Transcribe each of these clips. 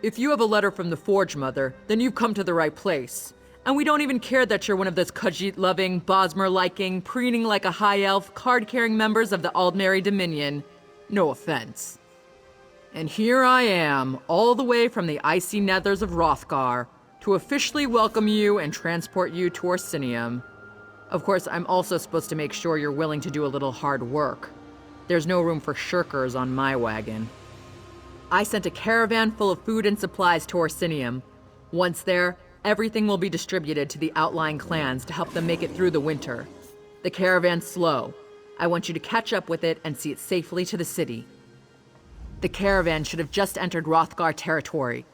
If you have a letter from the Forge Mother, then you've come to the right place. And we don't even care that you're one of those Khajiit-loving, Bosmer-liking, preening like a high elf, card-carrying members of the Aldmeri Dominion. No offense. And here I am, all the way from the icy nethers of Wrothgar, to officially welcome you and transport you to Orsinium. Of course, I'm also supposed to make sure you're willing to do a little hard work. There's no room for shirkers on my wagon. I sent a caravan full of food and supplies to Orsinium. Once there, everything will be distributed to the outlying clans to help them make it through the winter. The caravan's slow. I want you to catch up with it and see it safely to the city. The caravan should have just entered Wrothgar territory.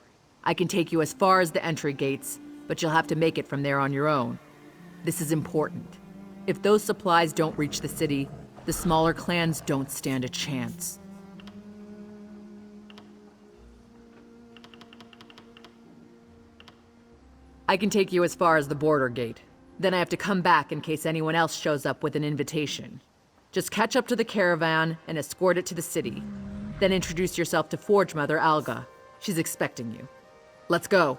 I can take you as far as the entry gates, but you'll have to make it from there on your own. This is important. If those supplies don't reach the city, the smaller clans don't stand a chance. I can take you as far as the border gate. Then I have to come back in case anyone else shows up with an invitation. Just catch up to the caravan and escort it to the city. Then introduce yourself to Forge Mother Alga. She's expecting you. Let's go.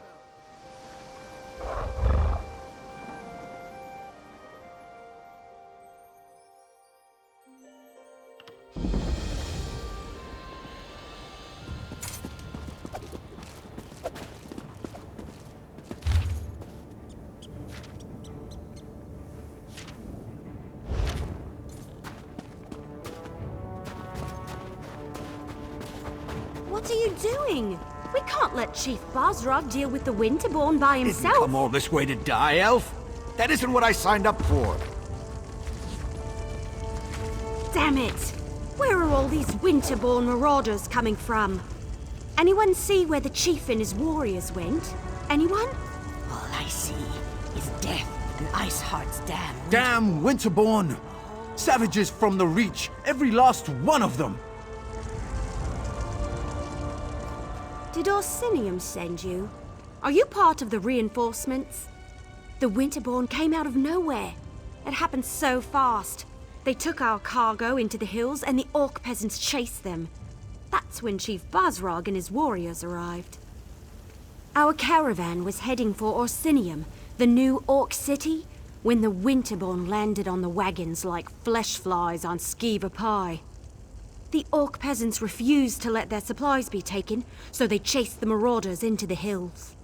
What are you doing? We can't let Chief Bosrog deal with the Winterborn by himself. Didn't come all this way to die, Elf. That isn't what I signed up for. Damn it! Where are all these Winterborn marauders coming from? Anyone see where the chief and his warriors went? Anyone? All I see is death and Iceheart's dam. Damn Winterborn! Savages from the Reach, every last one of them! Did Orsinium send you? Are you part of the reinforcements? The Winterborn came out of nowhere. It happened so fast. They took our cargo into the hills and the orc peasants chased them. That's when Chief Bosrog and his warriors arrived. Our caravan was heading for Orsinium, the new orc city, when the Winterborn landed on the wagons like flesh flies on skeever pie. The orc peasants refused to let their supplies be taken, so they chased the marauders into the hills.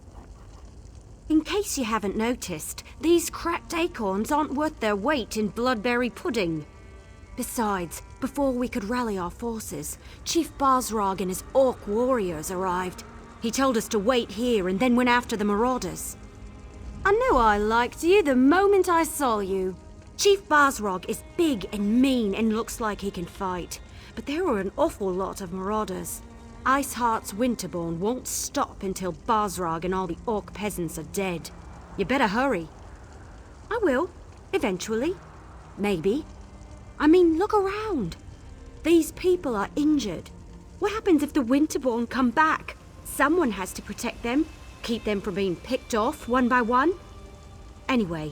In case you haven't noticed, these cracked acorns aren't worth their weight in bloodberry pudding. Besides, before we could rally our forces, Chief Bosrog and his orc warriors arrived. He told us to wait here and then went after the marauders. I knew I liked you the moment I saw you. Chief Bosrog is big and mean and looks like he can fight. But there were an awful lot of marauders. Iceheart's Winterborn won't stop until Bosrog and all the orc peasants are dead. You better hurry. I will. Eventually. Maybe. I mean, look around. These people are injured. What happens if the Winterborn come back? Someone has to protect them, keep them from being picked off one by one. Anyway,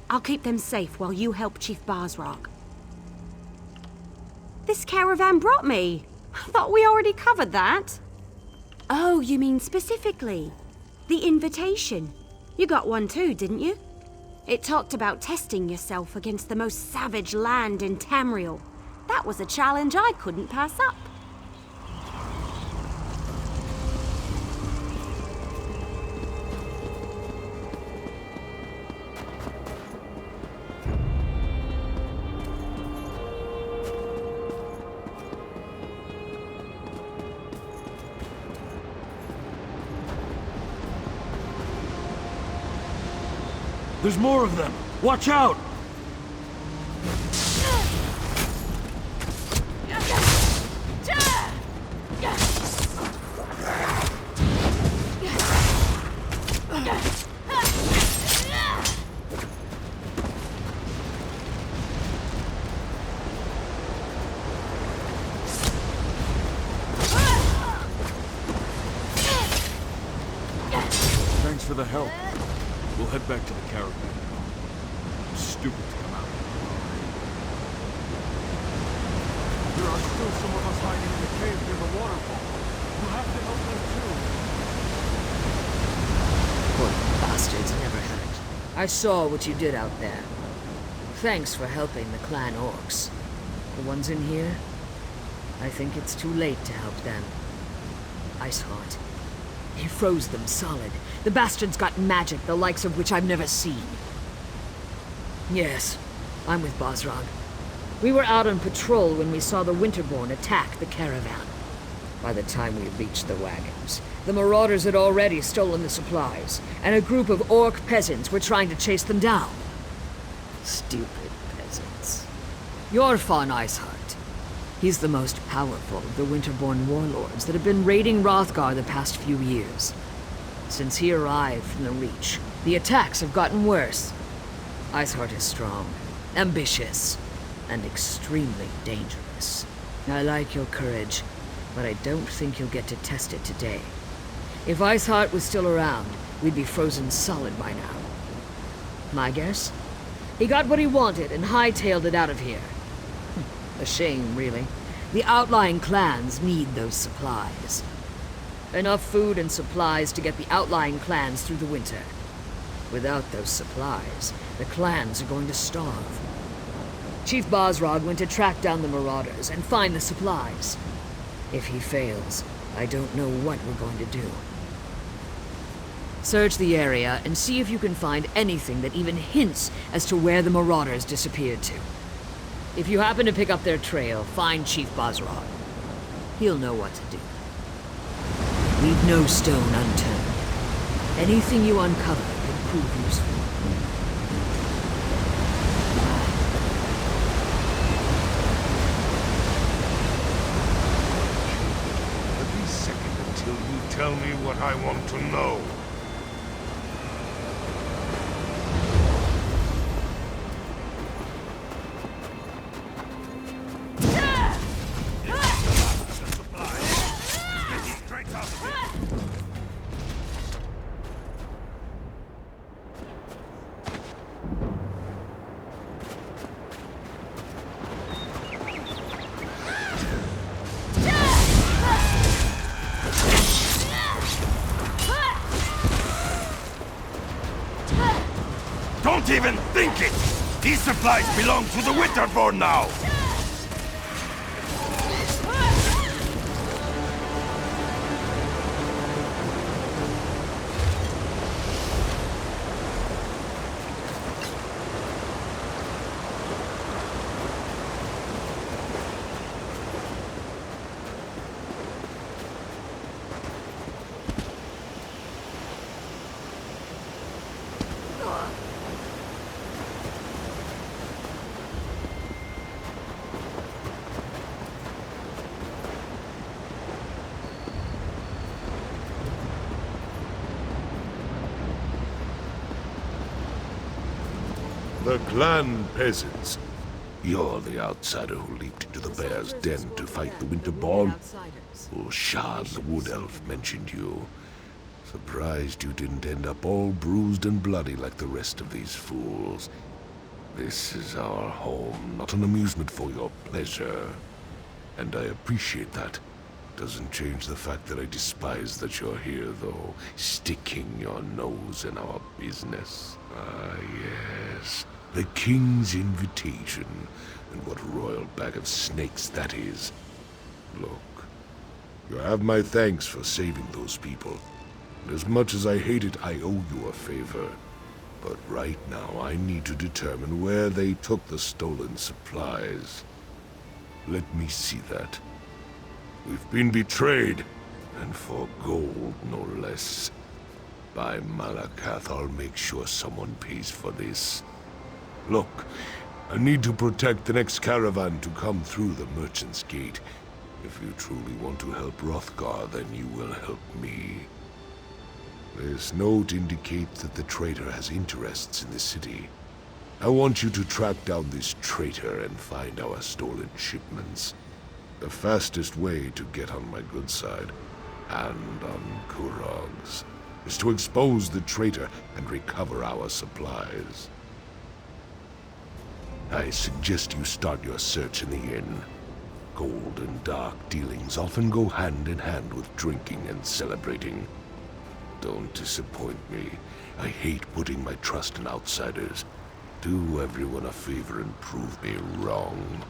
I'll keep them safe while you help Chief Bosrog. This caravan brought me. I thought we already covered that. Oh, you mean specifically? The invitation. You got one too, didn't you? It talked about testing yourself against the most savage land in Tamriel. That was a challenge I couldn't pass up. There's more of them! Watch out! Thanks for the help. We'll head back to the caravan now. Stupid to come out. There are still some of us hiding in the cave near the waterfall. We'll have to help them too. Poor bastards never hurt. I saw what you did out there. Thanks for helping the clan orcs. The ones in here, I think it's too late to help them. Iceheart. He froze them solid. The bastards got magic, the likes of which I've never seen. Yes, I'm with Bosrog. We were out on patrol when we saw the Winterborn attack the caravan. By the time we reached the wagons, the marauders had already stolen the supplies, and a group of orc peasants were trying to chase them down. Stupid peasants. You're Fawn Iceheart. He's the most powerful of the Winterborn warlords that have been raiding Wrothgar the past few years. Since he arrived from the Reach, the attacks have gotten worse. Iceheart is strong, ambitious, and extremely dangerous. I like your courage, but I don't think you'll get to test it today. If Iceheart was still around, we'd be frozen solid by now. My guess? He got what he wanted and hightailed it out of here. A shame, really. The outlying clans need those supplies. Enough food and supplies to get the outlying clans through the winter. Without those supplies, the clans are going to starve. Chief Bosrog went to track down the marauders and find the supplies. If he fails, I don't know what we're going to do. Search the area and see if you can find anything that even hints as to where the marauders disappeared to. If you happen to pick up their trail, find Chief Bosrog. He'll know what to do. Leave no stone unturned. Anything you uncover can prove useful. Every second until you tell me what I want to know. Don't even think it! These supplies belong to the Winterborn now! The clan peasants. You're the outsider who leaped into the bear's den to fight the Winterborn. Shad, the wood elf, mentioned you. Surprised you didn't end up all bruised and bloody like the rest of these fools. This is our home, not an amusement for your pleasure. And I appreciate that. Doesn't change the fact that I despise that you're here, though, sticking your nose in our business. Ah, yes. The king's invitation. And what a royal bag of snakes that is. Look, you have my thanks for saving those people. And as much as I hate it, I owe you a favor. But right now, I need to determine where they took the stolen supplies. Let me see that. We've been betrayed, and for gold, no less. By Malakath, I'll make sure someone pays for this. Look, I need to protect the next caravan to come through the Merchant's Gate. If you truly want to help Wrothgar, then you will help me. This note indicates that the traitor has interests in the city. I want you to track down this traitor and find our stolen shipments. The fastest way to get on my good side, and on Kurog's, is to expose the traitor and recover our supplies. I suggest you start your search in the inn. Gold and dark dealings often go hand in hand with drinking and celebrating. don't disappoint me. I hate putting my trust in outsiders. Do everyone a favor and prove me wrong.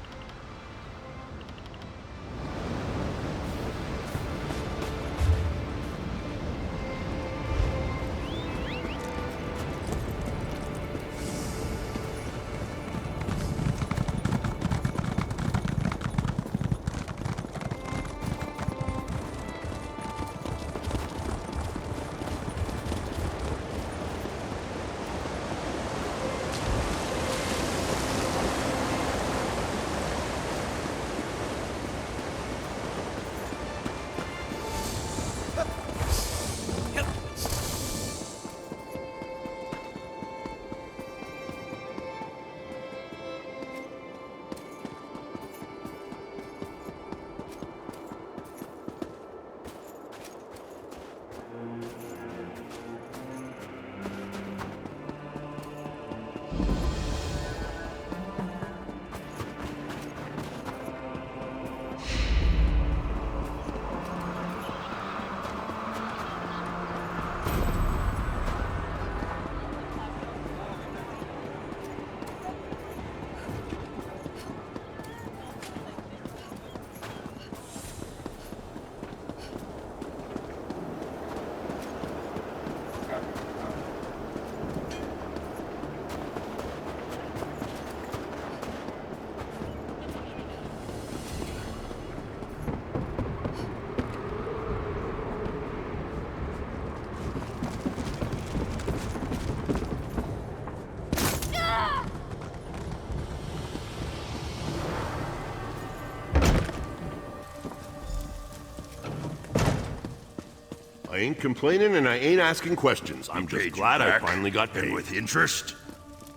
I ain't complaining and I ain't asking questions. I'm just glad I finally got paid. And with interest?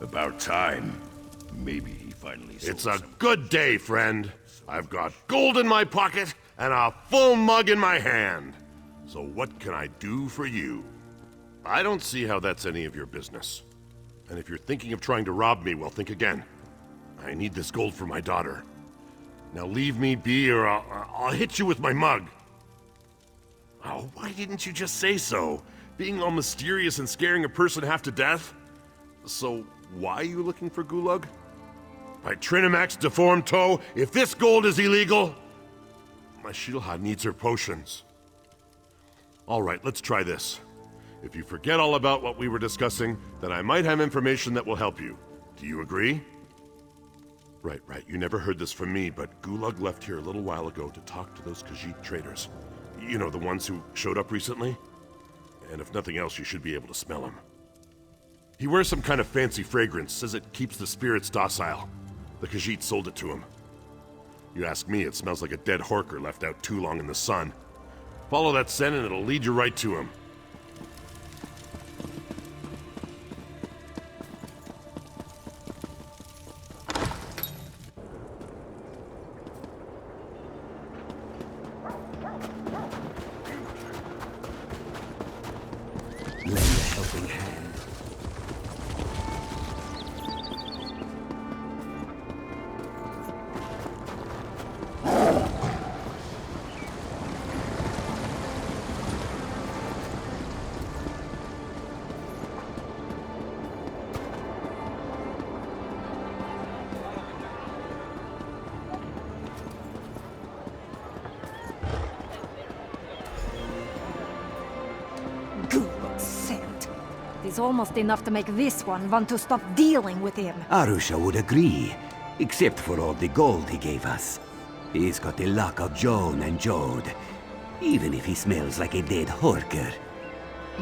About time. Maybe he finally sold It's a good day, friend. I've got gold in my pocket and a full mug in my hand. So what can I do for you? I don't see how that's any of your business. And if you're thinking of trying to rob me, well, think again. I need this gold for my daughter. Now leave me be or I'll hit you with my mug. Oh, why didn't you just say so? Being all mysterious and scaring a person half to death? So, why are you looking for Gulag? By Trinimax deformed toe, if this gold is illegal, my Shilha needs her potions. Alright, let's try this. If you forget all about what we were discussing, then I might have information that will help you. Do you agree? Right. You never heard this from me, but Gulag left here a little while ago to talk to those Khajiit traders. You know, the ones who showed up recently? And if nothing else, you should be able to smell him. He wears some kind of fancy fragrance, says it keeps the spirits docile. The Khajiit sold it to him. You ask me, it smells like a dead horker left out too long in the sun. Follow that scent and it'll lead you right to him. Lend a helping hand. Is almost enough to make this one want to stop dealing with him. Arusha would agree, except for all the gold he gave us. He's got the luck of Joan and Jode, even if he smells like a dead horker.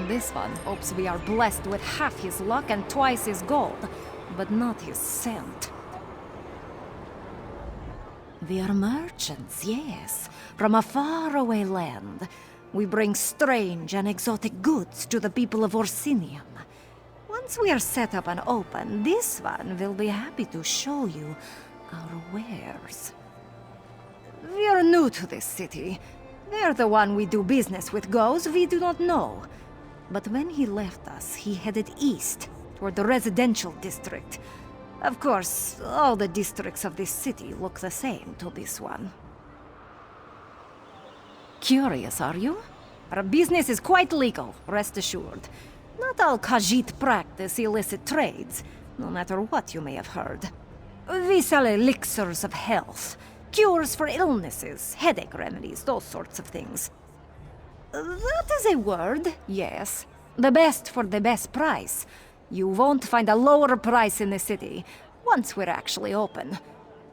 This one hopes we are blessed with half his luck and twice his gold, but not his scent. We are merchants, yes, from a faraway land. We bring strange and exotic goods to the people of Orsinium. Once we are set up and open, this one will be happy to show you our wares. We are new to this city. Where the one we do business with goes, we do not know. But when he left us, he headed east, toward the residential district. Of course, all the districts of this city look the same to this one. Curious, are you? Our business is quite legal, rest assured. Not all Khajiit practice illicit trades, no matter what you may have heard. We sell elixirs of health, cures for illnesses, headache remedies, those sorts of things. That is a word, yes. The best for the best price. You won't find a lower price in the city, once we're actually open.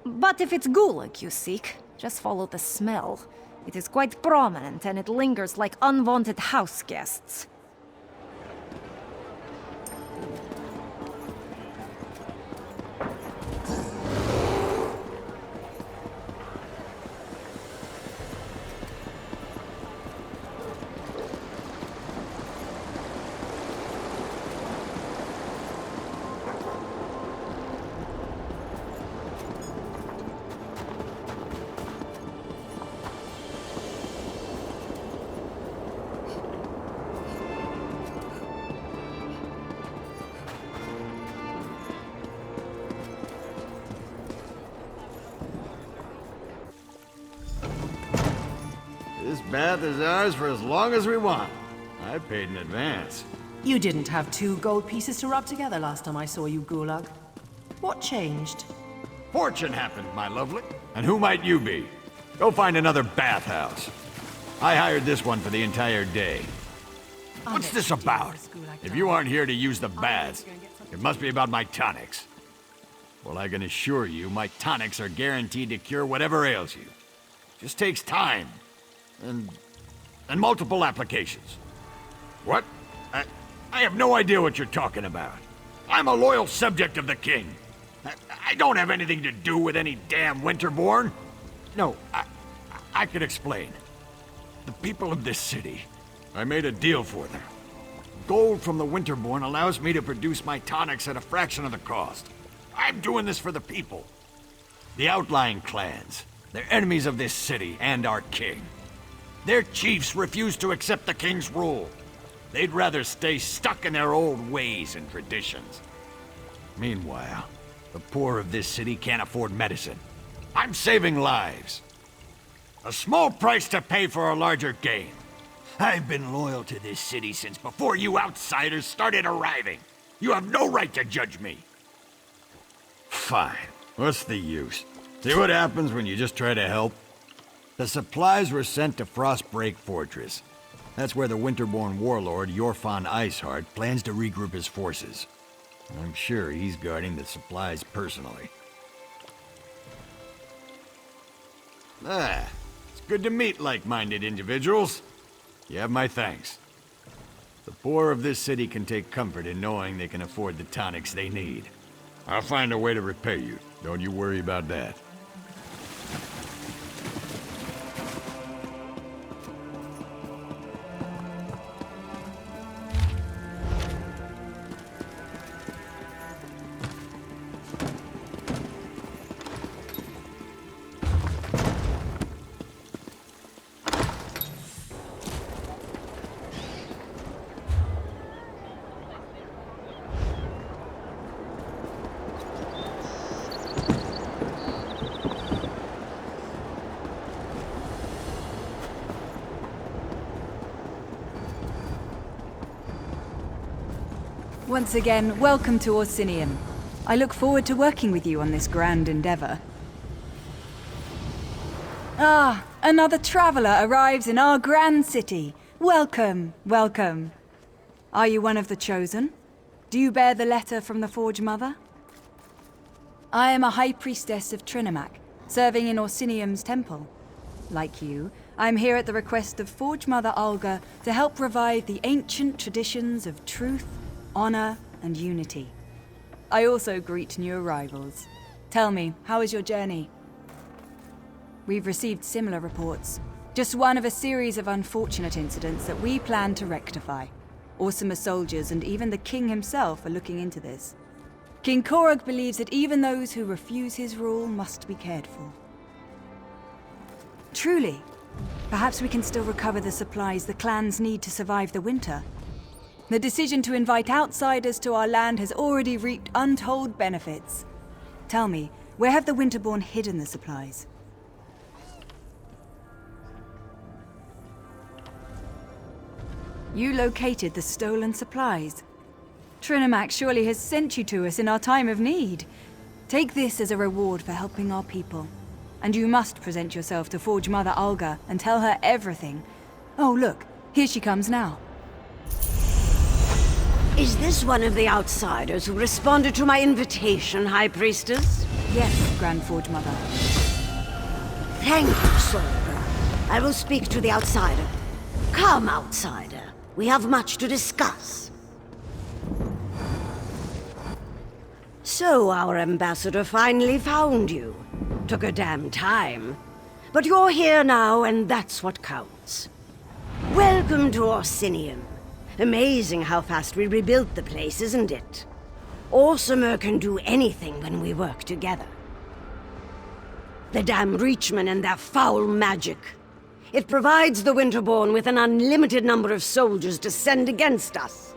But if it's gulag you seek, just follow the smell. It is quite prominent and it lingers like unwanted house guests. This bath is ours for as long as we want. I paid in advance. You didn't have 2 gold pieces to rub together last time I saw you, Gulag. What changed? Fortune happened, my lovely. And who might you be? Go find another bathhouse. I hired this one for the entire day. What's this about? If you aren't here to use the baths, it must be about my tonics. Well, I can assure you, my tonics are guaranteed to cure whatever ails you. Just takes time. And multiple applications. What? I have no idea what you're talking about. I'm a loyal subject of the king. I don't have anything to do with any damn Winterborn. No, I can explain. The people of this city, I made a deal for them. Gold from the Winterborn allows me to produce my tonics at a fraction of the cost. I'm doing this for the people. The outlying clans, they're enemies of this city and our king. Their chiefs refuse to accept the king's rule. They'd rather stay stuck in their old ways and traditions. Meanwhile, the poor of this city can't afford medicine. I'm saving lives. A small price to pay for a larger gain. I've been loyal to this city since before you outsiders started arriving. You have no right to judge me. Fine. What's the use? See what happens when you just try to help? The supplies were sent to Frostbreak Fortress. That's where the Winterborn warlord Yorfan Iceheart plans to regroup his forces. I'm sure he's guarding the supplies personally. It's good to meet like-minded individuals. You have my thanks. The poor of this city can take comfort in knowing they can afford the tonics they need. I'll find a way to repay you. Don't you worry about that. Once again, welcome to Orsinium. I look forward to working with you on this grand endeavor. Ah, another traveler arrives in our grand city. Welcome, welcome. Are you one of the chosen? Do you bear the letter from the Forge Mother? I am a high priestess of Trinimac, serving in Orsinium's temple. Like you, I'm here at the request of Forge Mother Olga to help revive the ancient traditions of truth, honor, and unity. I also greet new arrivals. Tell me, how is your journey? We've received similar reports. Just one of a series of unfortunate incidents that we plan to rectify. Orsimer soldiers and even the king himself are looking into this. King Korog believes that even those who refuse his rule must be cared for. Truly, perhaps we can still recover the supplies the clans need to survive the winter. The decision to invite outsiders to our land has already reaped untold benefits. Tell me, where have the Winterborn hidden the supplies? You located the stolen supplies. Trinimac surely has sent you to us in our time of need. Take this as a reward for helping our people. And you must present yourself to Forge Mother Alga and tell her everything. Oh, look, here she comes now. Is this one of the outsiders who responded to my invitation, High Priestess? Yes, Grand Forge Mother. Thank you, Solbra. I will speak to the outsider. Come, outsider. We have much to discuss. So our ambassador finally found you. Took a damn time. But you're here now, and that's what counts. Welcome to Orsinium. Amazing how fast we rebuilt the place, isn't it? Orsimer can do anything when we work together. The damn Reachmen and their foul magic. It provides the Winterborn with an unlimited number of soldiers to send against us.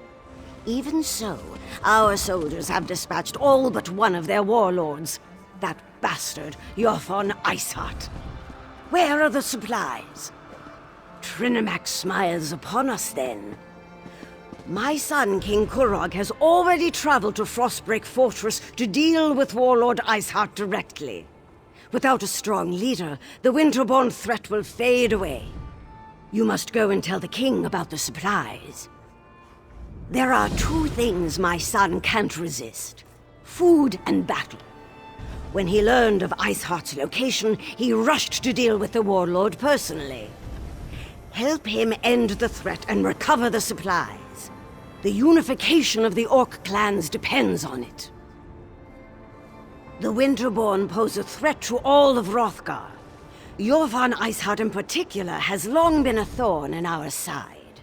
Even so, our soldiers have dispatched all but one of their warlords. That bastard, Jothon Iceheart. Where are the supplies? Trinimac smiles upon us then. My son, King Kurog, has already traveled to Frostbreak Fortress to deal with Warlord Iceheart directly. Without a strong leader, the Winterborn threat will fade away. You must go and tell the king about the supplies. There are two things my son can't resist: food and battle. When he learned of Iceheart's location, he rushed to deal with the warlord personally. Help him end the threat and recover the supplies. The unification of the Orc clans depends on it. The Winterborn pose a threat to all of Wrothgar. Jothon Iceheart in particular has long been a thorn in our side.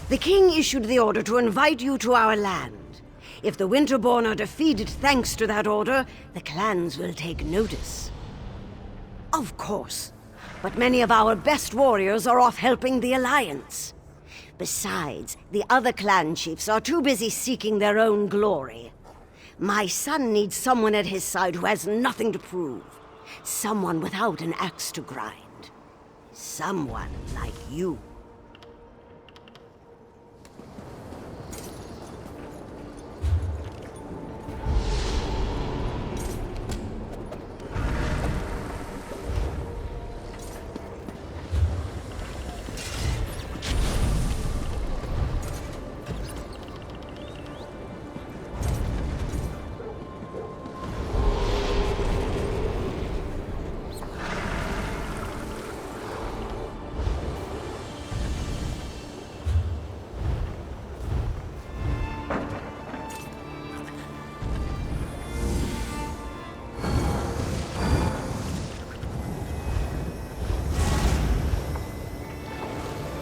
The king issued the order to invite you to our land. If the Winterborn are defeated thanks to that order, the clans will take notice. Of course, but many of our best warriors are off helping the Alliance. Besides, the other clan chiefs are too busy seeking their own glory. My son needs someone at his side who has nothing to prove. Someone without an axe to grind. Someone like you.